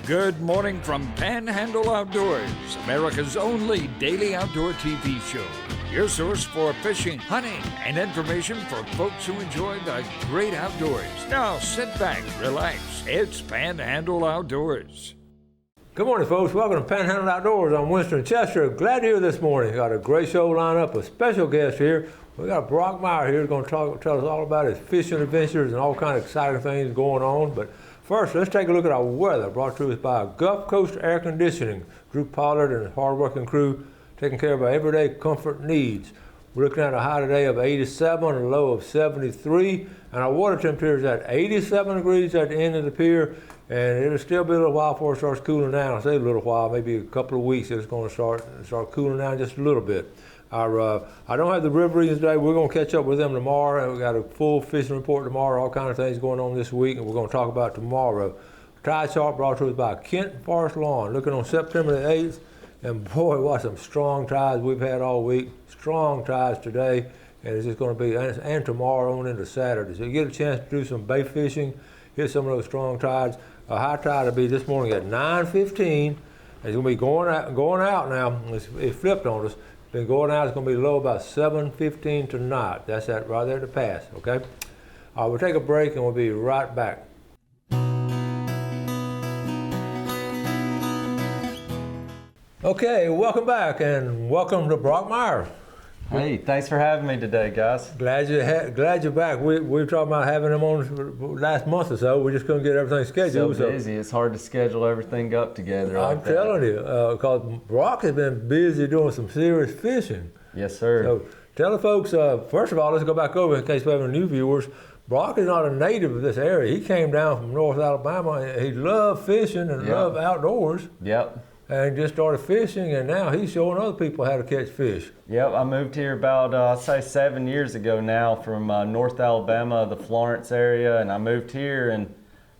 Good morning from Panhandle Outdoors, America's only daily outdoor TV show. Your source for fishing, hunting, and information for folks who enjoy the great outdoors. Now sit back, relax. It's Panhandle Outdoors. Good morning, folks. Welcome to Panhandle Outdoors. I'm Winston Chester. Glad you're here this morning. Got a great show lined up. A special guest here. We got Brock Meyer here who's going to tell us all about his fishing adventures and all kinds of exciting things going on. But first, let's take a look at our weather, brought to us by Gulf Coast Air Conditioning. Drew Pollard and his hard-working crew taking care of our everyday comfort needs. We're looking at a high today of 87, a low of 73, and our water temperature is at 87 degrees at the end of the pier, and it'll still be a little while before it starts cooling down. I say a little while, maybe a couple of weeks, it's going to start cooling down just a little bit. I don't have the river readings today. We're going to catch up with them tomorrow, and we got a full fishing report tomorrow, all kinds of things going on this week, and we're going to talk about tomorrow. Tide chart brought to us by Kent Forest Lawn, looking on September the 8th, and boy, what some strong tides we've had all week. Strong tides today, and it's just going to be, and tomorrow on into Saturday. So you get a chance to do some bait fishing, hit some of those strong tides. A high tide will be this morning at 9:15. It's going to be going out now. It flipped on us. Been going out. It's going to be low about 7:15 tonight. That's that right there to pass. Okay. We'll take a break and we'll be right back. Okay, welcome back and welcome to Brock Meyer. Hey, thanks for having me today, guys. Glad you're back. We were talking about having him on last month or so. We just couldn't get everything scheduled. So busy, it's hard to schedule everything up together. I'm telling you, because Brock has been busy doing some serious fishing. Yes, sir. So tell the folks, first of all, let's go back over in case we have any new viewers. Brock is not a native of this area. He came down from North Alabama. He loved fishing and loved outdoors. Yep. And just started fishing, and now he's showing other people how to catch fish. Yep, I moved here about, say 7 years ago now from North Alabama, the Florence area, and I moved here, and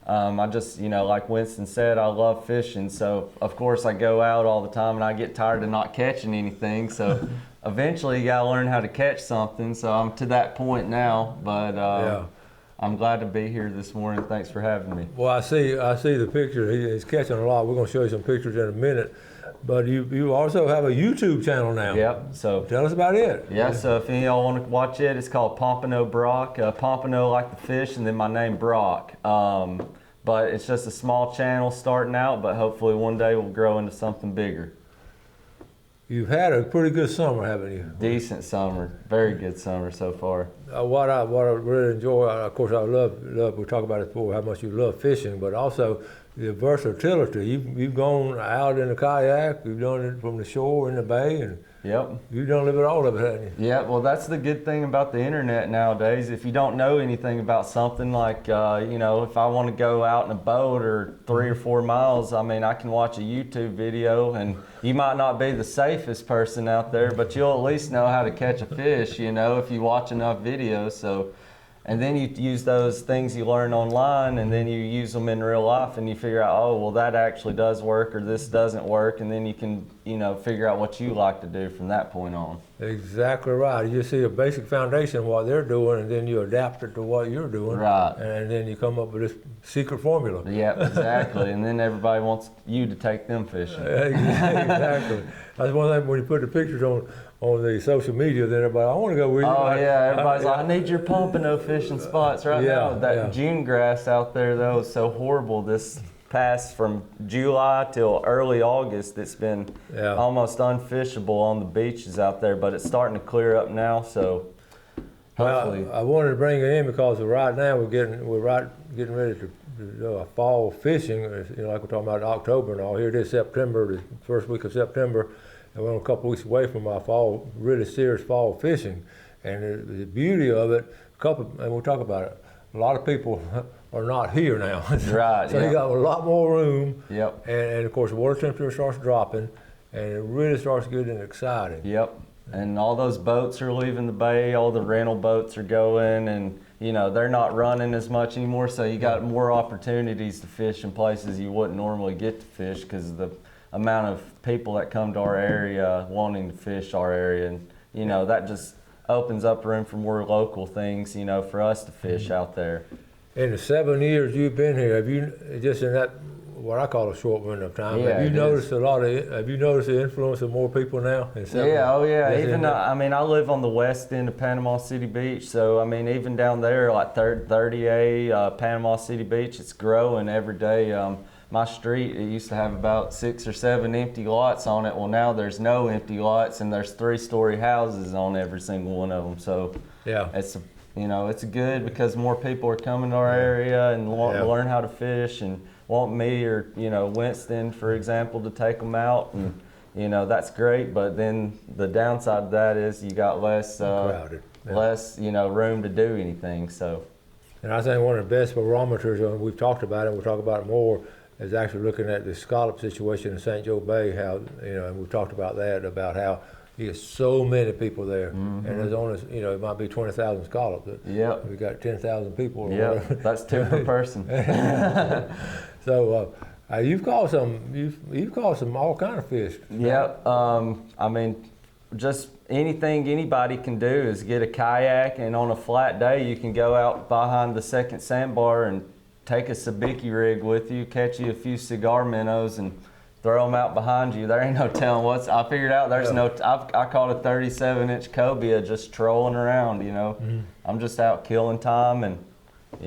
I just, like Winston said, I love fishing, so of course I go out all the time, and I get tired of not catching anything, so eventually you gotta learn how to catch something, so I'm to that point now, but I'm glad to be here this morning. Thanks for having me. Well, I see the picture. He's catching a lot. We're going to show you some pictures in a minute. But you also have a YouTube channel now. Yep. So tell us about it. Yeah. So if any of y'all want to watch it, it's called Pompano Brock. Pompano like the fish, and then my name Brock. But it's just a small channel starting out. But hopefully one day we'll grow into something bigger. You've had a pretty good summer, haven't you? Decent summer, very good summer so far. What I really enjoy, of course, I love. We talked about it before, how much you love fishing, but also the versatility. You've gone out in a kayak, you've done it from the shore in the bay, and you've done a little bit all of it, haven't you? Yeah, well, that's the good thing about the internet nowadays. If you don't know anything about something, like if I want to go out in a boat or 3 or 4 miles, I mean, I can watch a YouTube video, and you might not be the safest person out there, but you'll at least know how to catch a fish, if you watch enough videos. So, and then you use those things you learn online, and then you use them in real life, and you figure out, oh, well, that actually does work, or this doesn't work, and then you can, figure out what you like to do from that point on. Exactly right. You see a basic foundation of what they're doing, and then you adapt it to what you're doing. Right. And then you come up with this secret formula. Yeah, exactly. And then everybody wants you to take them fishing. Exactly. That's one thing when you put the pictures on the social media, then everybody, I want to go with you. Oh, yeah, everybody's like, I need your pompano fishing spots right now. That June grass out there, though, is so horrible. This past from July till early August, it's been almost unfishable on the beaches out there, but it's starting to clear up now, so hopefully. Well, I wanted to bring it in because right now we're getting ready to do a fall fishing, like we're talking about October and all. Here it is September, the first week of September, and we're a couple weeks away from our fall, really serious fall fishing. And the beauty of it, and we'll talk about it, a lot of people are not here now. Right. So you got a lot more room. Yep. And of course the water temperature starts dropping, and it really starts getting exciting. Yep. And all those boats are leaving the bay, all the rental boats are going, and they're not running as much anymore, so you got more opportunities to fish in places you wouldn't normally get to fish because of the amount of people that come to our area wanting to fish our area, and that just opens up room for more local things, for us to fish out there. In the 7 years you've been here, have you, just in that what I call a short window of time. Yeah, Have you noticed have you noticed the influence of more people now? Yeah, oh yeah. Even I mean, I live on the west end of Panama City Beach, so I mean, even down there, like 30A, Panama City Beach, it's growing every day. My street, it used to have about 6 or 7 empty lots on it. Well, now there's no empty lots, and there's 3-story houses on every single one of them. So yeah, it's good because more people are coming to our area and want to learn how to fish and want me or Winston, for example, to take them out, and that's great. But then the downside of that is you got less room to do anything. So, and I think one of the best barometers, and we've talked about it, we'll talk about it more, is actually looking at the scallop situation in St. Joe Bay. How and we've talked about that, about how you get so many people there, and there's only it might be 20,000 scallops. Yep. We got 10,000 people. Yeah, that's 2 per person. So you've caught some all kind of fish. Yep. I mean, just anything anybody can do is get a kayak, and on a flat day you can go out behind the second sandbar and take a sabiki rig with you, catch you a few cigar minnows, and throw them out behind you. There ain't no telling what's. I figured out there's I caught a 37-inch cobia just trolling around. I'm just out killing time and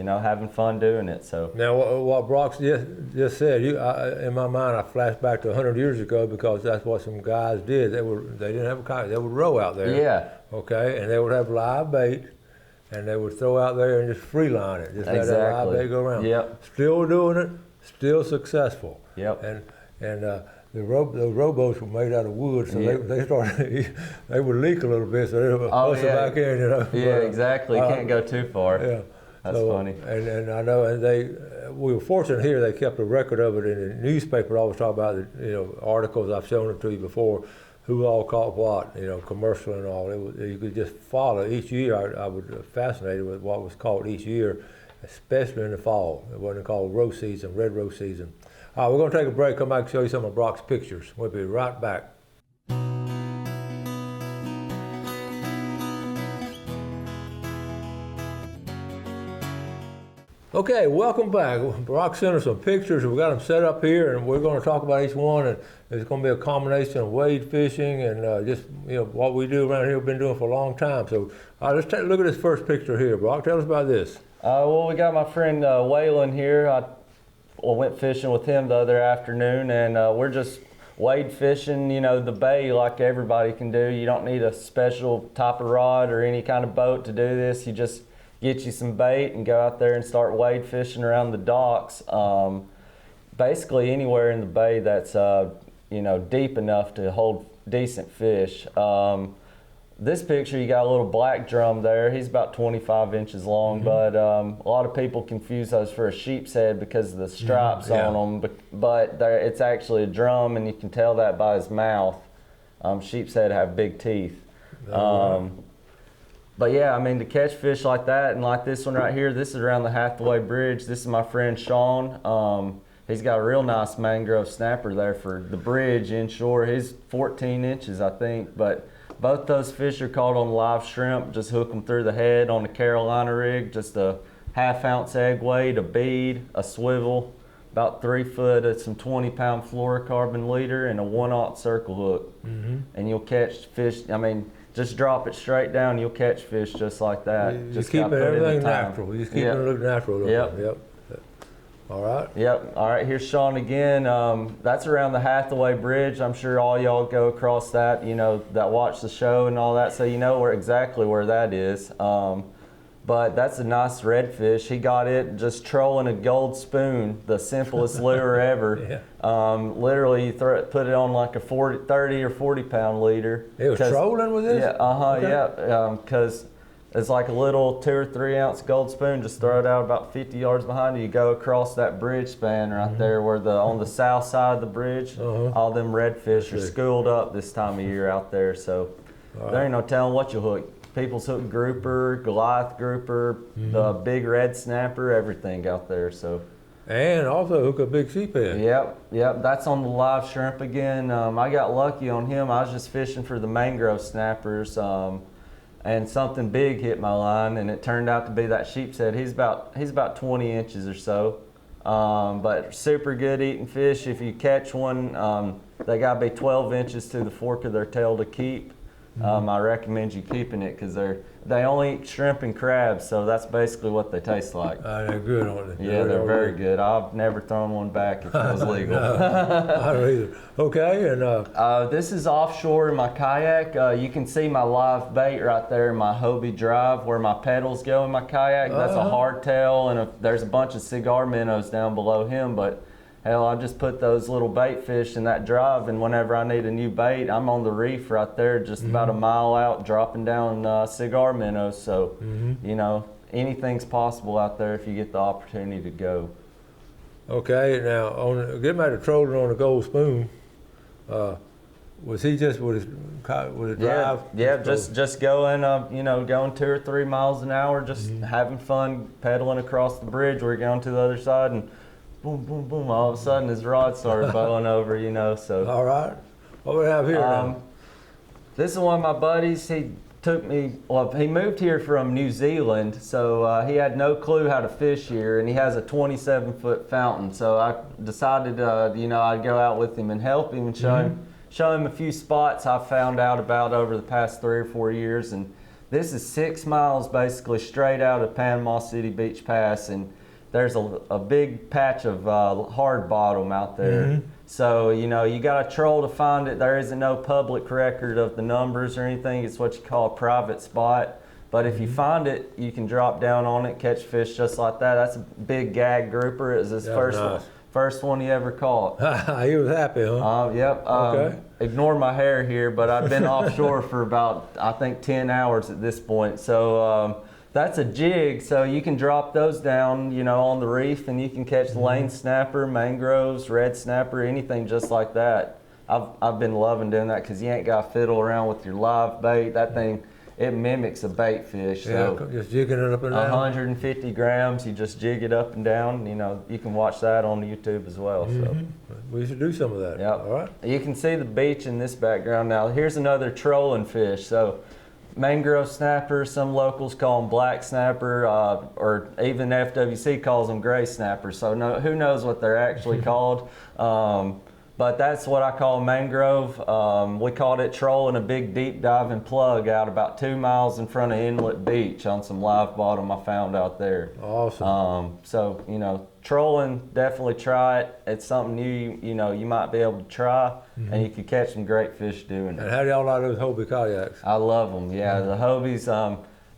having fun doing it. So now, what Brock just said, in my mind, I flashed back to 100 years ago, because that's what some guys did. They didn't have a kayak. They would row out there. Yeah. Okay, and they would have live bait, and they would throw out there and just free line it. Just let that live bait go around. Yep. Still doing it, still successful. Yep. And the rowboats were made out of wood, so they started. They would leak a little bit, so they would bust it back in. Yeah, exactly. Can't go too far. Yeah. That's funny. And I know, and we were fortunate here. They kept a record of it in the newspaper. I always talk about the articles. I've shown it to you before. Who all caught what? Commercial and all. You could just follow each year. I was fascinated with what was caught each year, especially in the fall. It wasn't called row season, red row season. All right, we're going to take a break. Come back and show you some of Brock's pictures. We'll be right back. Okay, welcome back. Brock sent us some pictures. We got them set up here, and we're going to talk about each one. And it's going to be a combination of wade fishing and just what we do around here. We've been doing for a long time. So let's take a look at this first picture here. Brock, tell us about this. Well, we got my friend Waylon here. I went fishing with him the other afternoon, and we're just wade fishing, the bay like everybody can do. You don't need a special type of rod or any kind of boat to do this. You just get you some bait and go out there and start wade fishing around the docks. Basically anywhere in the bay that's deep enough to hold decent fish. This picture, you got a little black drum there. He's about 25 inches long, but a lot of people confuse those for a sheep's head because of the stripes on them. But it's actually a drum, and you can tell that by his mouth. Sheep's head have big teeth. But yeah, I mean, to catch fish like that, and like this one right here, this is around the Hathaway Bridge. This is my friend Sean. He's got a real nice mangrove snapper there for the bridge inshore. He's 14 inches, I think, but both those fish are caught on live shrimp. Just hook them through the head on the Carolina rig, just a 1/2 ounce egg weight, a bead, a swivel, about 3 foot at some 20-pound fluorocarbon leader, and a 1/0 circle hook. And you'll catch fish. I mean, just drop it straight down, you'll catch fish just like that. Just keep everything natural. You just keep it look natural. Yep. All right. Yep. All right. Here's Sean again. That's around the Hathaway Bridge. I'm sure all y'all go across that. That watch the show and all that, so you know exactly where that is. But that's a nice redfish. He got it just trolling a gold spoon, the simplest lure ever. Literally, you put it on like a 30 or 40-pound leader. It was trolling with this? Yeah. Because it's like a little 2 or 3 ounce gold spoon. Just throw it out about 50 yards behind you. You go across that bridge span right there, where on the south side of the bridge, all them redfish are schooled up this time of year out there. So there ain't no telling what you'll hook. People's hook grouper, Goliath grouper, the big red snapper, everything out there. So, and also hook a big sheephead. Yep. That's on the live shrimp again. I got lucky on him. I was just fishing for the mangrove snappers, and something big hit my line, and it turned out to be that sheep's head. He's about 20 inches or so. But super good eating fish. If you catch one, they gotta be 12 inches to the fork of their tail to keep. I recommend you keeping it because they only eat shrimp and crabs, so that's basically what they taste like. They're good, aren't they? Yeah, they're very good. I've never thrown one back if it was legal. I don't either. Okay, and this is offshore in my kayak. You can see my live bait right there in my Hobie drive where my pedals go in my kayak. That's a hardtail, and there's a bunch of cigar minnows down below him, but hell, I just put those little bait fish in that drive, and whenever I need a new bait, I'm on the reef right there, just about a mile out, dropping down cigar minnows. So, you know, anything's possible out there if you get the opportunity to go. okay, now getting back to trolling on the Gold Spoon, was he just with his drive? Yeah, just going, you know, going 2 or 3 miles an hour, just having fun pedaling across the bridge. We're going to the other side, and boom, boom, boom. All of a sudden, his rod started bowing over, you know. So. All right. What do we have here now? This is one of my buddies. He took me. Well, he moved here from New Zealand, so he had no clue how to fish here, and he has a 27-foot fountain. So I decided, you know, I'd go out with him and help him and show him a few spots I found out about over the past 3 or 4 years. And this is 6 miles basically straight out of Panama City Beach Pass, and there's a big patch of hard bottom out there. So, you know, you got to troll to find it. There isn't no public record of the numbers or anything. It's what you call a private spot. But if you find it, you can drop down on it, catch fish just like that. That's a big gag grouper. It was his first one he ever caught. He was happy, huh? Yep. Okay. Ignore my hair here, but I've been offshore for about, I think, 10 hours at this point. So that's a jig, so you can drop those down, you know, on the reef, and you can catch lane snapper, mangroves, red snapper, anything just like that. I've been loving doing that because you ain't got to fiddle around with your live bait. That thing, it mimics a bait fish. So just jigging it up and down. 150 grams, you just jig it up and down. You know, you can watch that on YouTube as well. So we should do some of that. Yep. All right. You can see the beach in this background now. Here's another trolling fish. So mangrove snapper, some locals call them black snapper, or even FWC calls them gray snapper. So who knows what they're actually called. But that's what I call mangrove. We caught it trolling a big deep diving plug out about 2 miles in front of Inlet Beach on some live bottom I found out there. Awesome. So, you know, trolling, definitely try it. It's something new, you know, you might be able to try, and you could catch some great fish doing it. And how do y'all like those Hobie kayaks? I love them, yeah. The Hobies,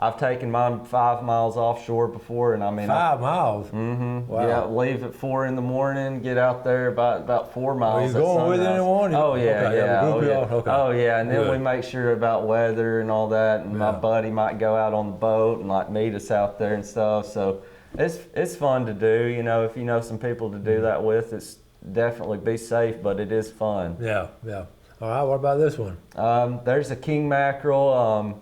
I've taken mine 5 miles offshore before, and I mean 5 miles. Wow. Yeah, leave at 4 in the morning, get out there about 4 miles. Are you going with anyone? Oh yeah, okay, yeah. Okay. Oh yeah, and then Good. we make sure about weather and all that. And my buddy might go out on the boat and like meet us out there and stuff. So it's fun to do. You know, if you know some people to do that with, it's definitely be safe, but it is fun. Yeah. All right. What about this one? There's a king mackerel.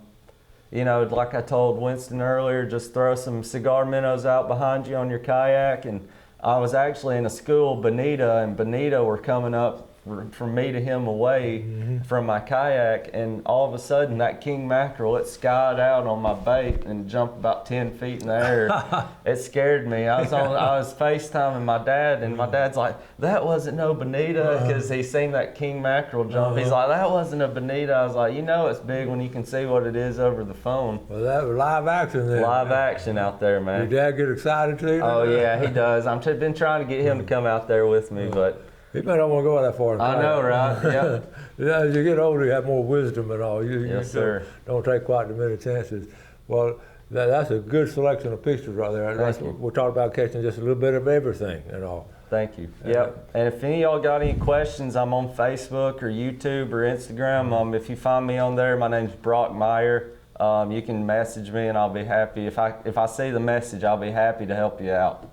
You know, like I told Winston earlier, just throw some cigar minnows out behind you on your kayak. And I was actually in a school, Bonita, and Bonita were coming up from me to him away from my kayak, and all of a sudden that king mackerel, it skied out on my bait and jumped about 10 feet in the air. It scared me. I was FaceTiming my dad, and my dad's like, that wasn't no bonita, because he seen that king mackerel jump. He's like, that wasn't a bonita. I was like, you know it's big when you can see what it is over the phone. Well, that was live action then. Live action out there, man. Your dad get excited too? Oh yeah, he does. I've been trying to get him to come out there with me, but he might not want to go that far. I know, right? Yeah. Yeah, as you get older, you have more wisdom and all. Yes, sir. Don't take quite as many chances. Well, that's a good selection of pictures right there. We're talking about catching just a little bit of everything and all. Thank you. Yep. And if any of y'all got any questions, I'm on Facebook or YouTube or Instagram. If you find me on there, my name's Brock Meyer. You can message me, and I'll be happy. If I see the message, I'll be happy to help you out.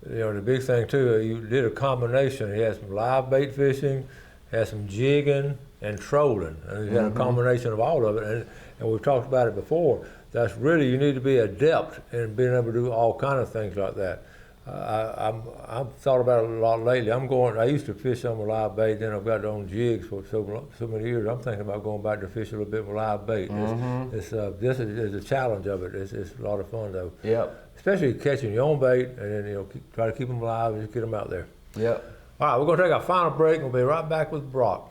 You know, the big thing too, you did a combination. You had some live bait fishing, had some jigging and trolling, and you had a combination of all of it. And we've talked about it before. That's really, you need to be adept in being able to do all kind of things like that. I've thought about it a lot lately. I used to fish on with live bait, then I've got on jigs for so many years. I'm thinking about going back to fish a little bit with live bait. This is a challenge of it. It's a lot of fun though. Yep. especially catching your own bait, and then try to keep them alive and just get them out there. Yep. All right, we're going to take our final break, and we'll be right back with Brock.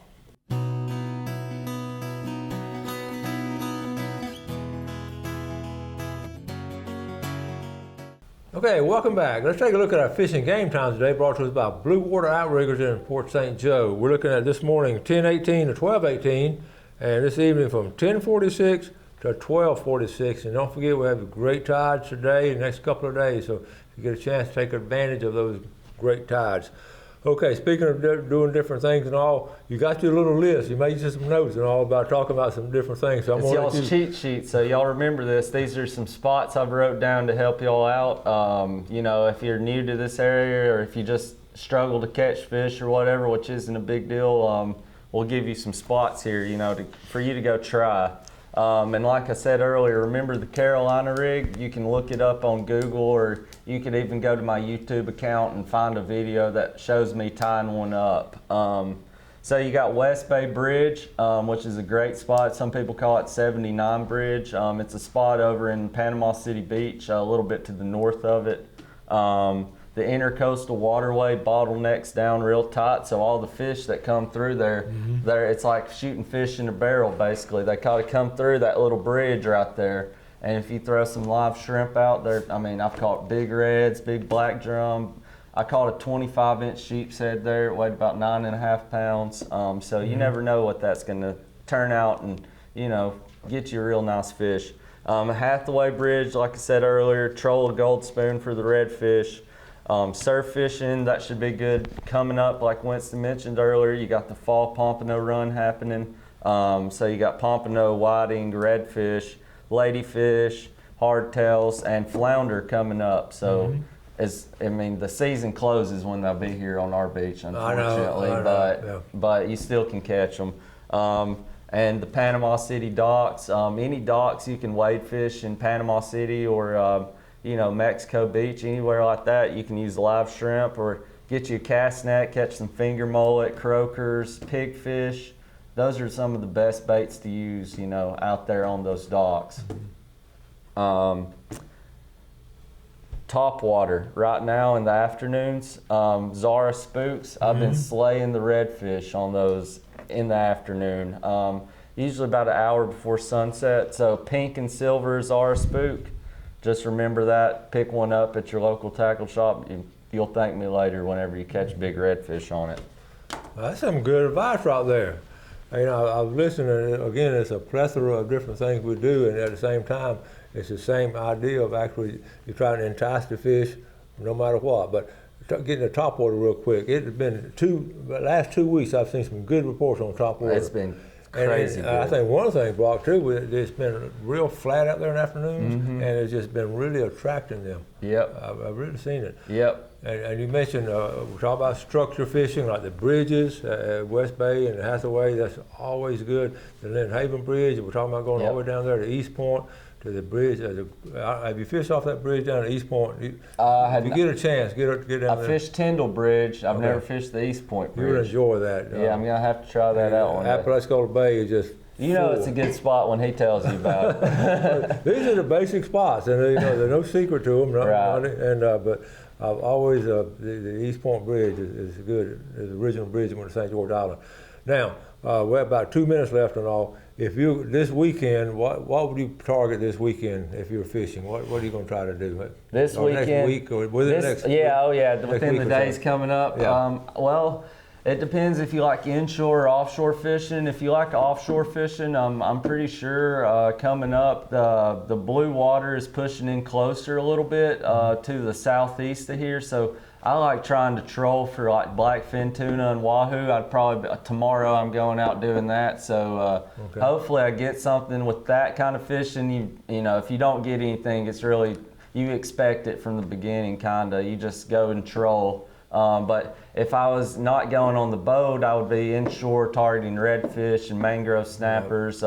Okay, welcome back. Let's take a look at our fishing game times today, brought to us by Blue Water Outriggers in Port St. Joe. We're looking at this morning 10:18 to 12:18, and this evening from 10:46 to 12:46. And don't forget, we have great tides today and the next couple of days, so if you get a chance, take advantage of those great tides. Okay, speaking of doing different things and all, you got your little list. You made you some notes and all about talking about some different things. So it's y'all's cheat sheet, so y'all remember this. These are some spots I've wrote down to help y'all out. If you're new to this area or if you just struggle to catch fish or whatever, which isn't a big deal, we'll give you some spots here, for you to go try. And like I said earlier, remember the Carolina rig? You can look it up on Google, or you could even go to my YouTube account and find a video that shows me tying one up. So you got West Bay Bridge, which is a great spot. Some people call it 79 Bridge. It's a spot over in Panama City Beach, a little bit to the north of it. The intercoastal waterway bottlenecks down real tight, so all the fish that come through there, it's like shooting fish in a barrel, basically. They kind of come through that little bridge right there, and if you throw some live shrimp out there, I've caught big reds, big black drum. I caught a 25-inch sheep's head there. It weighed about 9.5 pounds. So you never know what that's going to turn out and, get you a real nice fish. Hathaway Bridge, like I said earlier, troll a gold spoon for the redfish. Surf fishing, that should be good. Coming up, like Winston mentioned earlier, you got the fall pompano run happening. So you got pompano, whiting, redfish, ladyfish, hardtails, and flounder coming up. So the season closes when they'll be here on our beach, unfortunately. I know. But you still can catch them. And the Panama City docks, any docks you can wade fish in Panama City or Mexico Beach, anywhere like that, you can use live shrimp or get you a cast net, catch some finger mullet, croakers, pigfish. Those are some of the best baits to use, out there on those docks. Top water right now in the afternoons, Zara spooks. I've been slaying the redfish on those in the afternoon, usually about an hour before sunset. So pink and silver Zara spook. Just remember that, pick one up at your local tackle shop. You'll thank me later whenever you catch big redfish on it. Well, that's some good advice right there. I was listening, and again, it's a plethora of different things we do, and at the same time, it's the same idea of actually you're trying to entice the fish no matter what. But getting the top water real quick, it has been the last 2 weeks I've seen some good reports on top water. It's been crazy good. I think one thing, Brock, too, it's been real flat out there in the afternoons, and it's just been really attracting them. Yep. I've really seen it. Yep. And you mentioned, we're talking about structure fishing, like the bridges, West Bay and Hathaway, that's always good. The Lynn Haven Bridge, we're talking about going all the way down there to East Point, to the bridge. Have you fished off that bridge down to East Point? If you get a chance, get down there. I fished Tyndall Bridge. I've never fished the East Point Bridge. You would enjoy that. Yeah, I'm going to have to try that out one day. Apalachicola Bay is just it's a good spot when he tells you about it. These are the basic spots, and there's no secret to them. But I've always, the East Point Bridge is good. It's the original bridge that went to St. George Island. Now, we have about 2 minutes left and all. If you, this weekend, what would you target this weekend if you were fishing? What are you going to try to do? This weekend? Next week or within the next week? Within the days coming up. Yeah. It depends if you like inshore or offshore fishing. If you like offshore fishing, I'm pretty sure coming up, the blue water is pushing in closer a little bit to the southeast of here. So I like trying to troll for like blackfin tuna and wahoo. Tomorrow I'm going out doing that. So hopefully I get something with that kind of fishing. If you don't get anything, it's really, you expect it from the beginning, kinda. You just go and troll. But if I was not going on the boat, I would be inshore targeting redfish and mangrove snappers.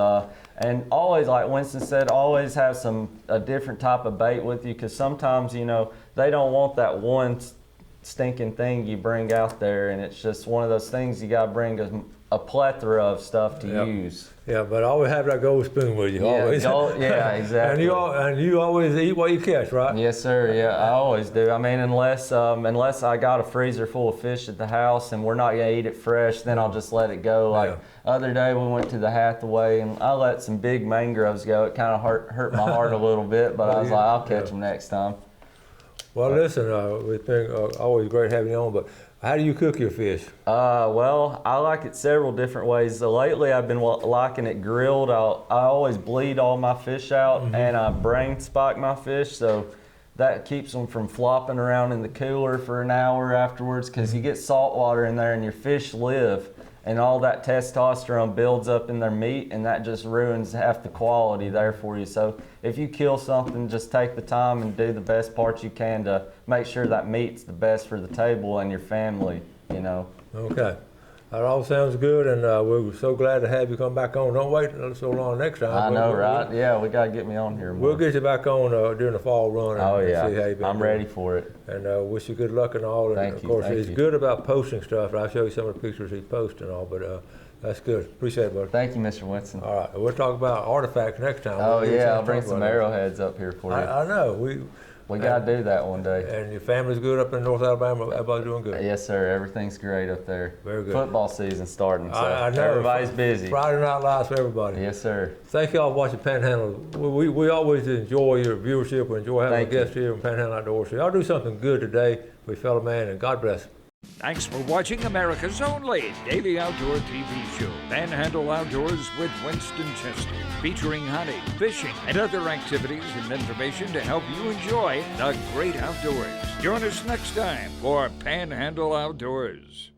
And always, like Winston said, always have a different type of bait with you, because sometimes, they don't want that one stinking thing you bring out there, and it's just one of those things you got to bring a plethora of stuff to use. Yeah, but always have that gold spoon with you. Always. Yeah, exactly. and you always eat what you catch, right? Yes, sir. Yeah, I always do. I mean, unless I got a freezer full of fish at the house and we're not gonna eat it fresh, then I'll just let it go. Like other day, we went to the Hathaway and I let some big mangroves go. It kind of hurt my heart a little bit, but I was like, I'll catch them next time. Well, listen, it's been always great having you on, but how do you cook your fish? Well, I like it several different ways. So lately, I've been liking it grilled. I always bleed all my fish out, and I brain spike my fish, so that keeps them from flopping around in the cooler for an hour afterwards, because you get salt water in there and your fish live, and all that testosterone builds up in their meat, and that just ruins half the quality there for you. So if you kill something, just take the time and do the best part you can to make sure that meat's the best for the table and your family, you know. Okay. That all sounds good, and we're so glad to have you come back on. Don't wait so long next time. I know, right? Yeah, we got to get me on here more. We'll get you back on during the fall run. Oh, yeah. See how you been I'm ready for it. And wish you good luck and all. And Thank of you. course, Thank he's you. good about posting stuff. I'll show you some of the pictures he's posting and all, but that's good. Appreciate it, buddy. Thank you, Mr. Winston. All right. We'll talk about artifacts next time. Oh, yeah. I'll bring some arrowheads up here for you. I know. We got to do that one day. And your family's good up in North Alabama? Everybody's doing good? Yes, sir. Everything's great up there. Very good. Football season starting, so I know. everybody's busy. Friday Night Lights for everybody. Yes, sir. Thank you all for watching Panhandle. We always enjoy your viewership. We enjoy having a guest here on Panhandle Outdoors. So y'all do something good today for your fellow man, and God bless. Thanks for watching America's only daily outdoor TV show, Panhandle Outdoors with Winston Chester, featuring hunting, fishing, and other activities and information to help you enjoy the great outdoors. Join us next time for Panhandle Outdoors.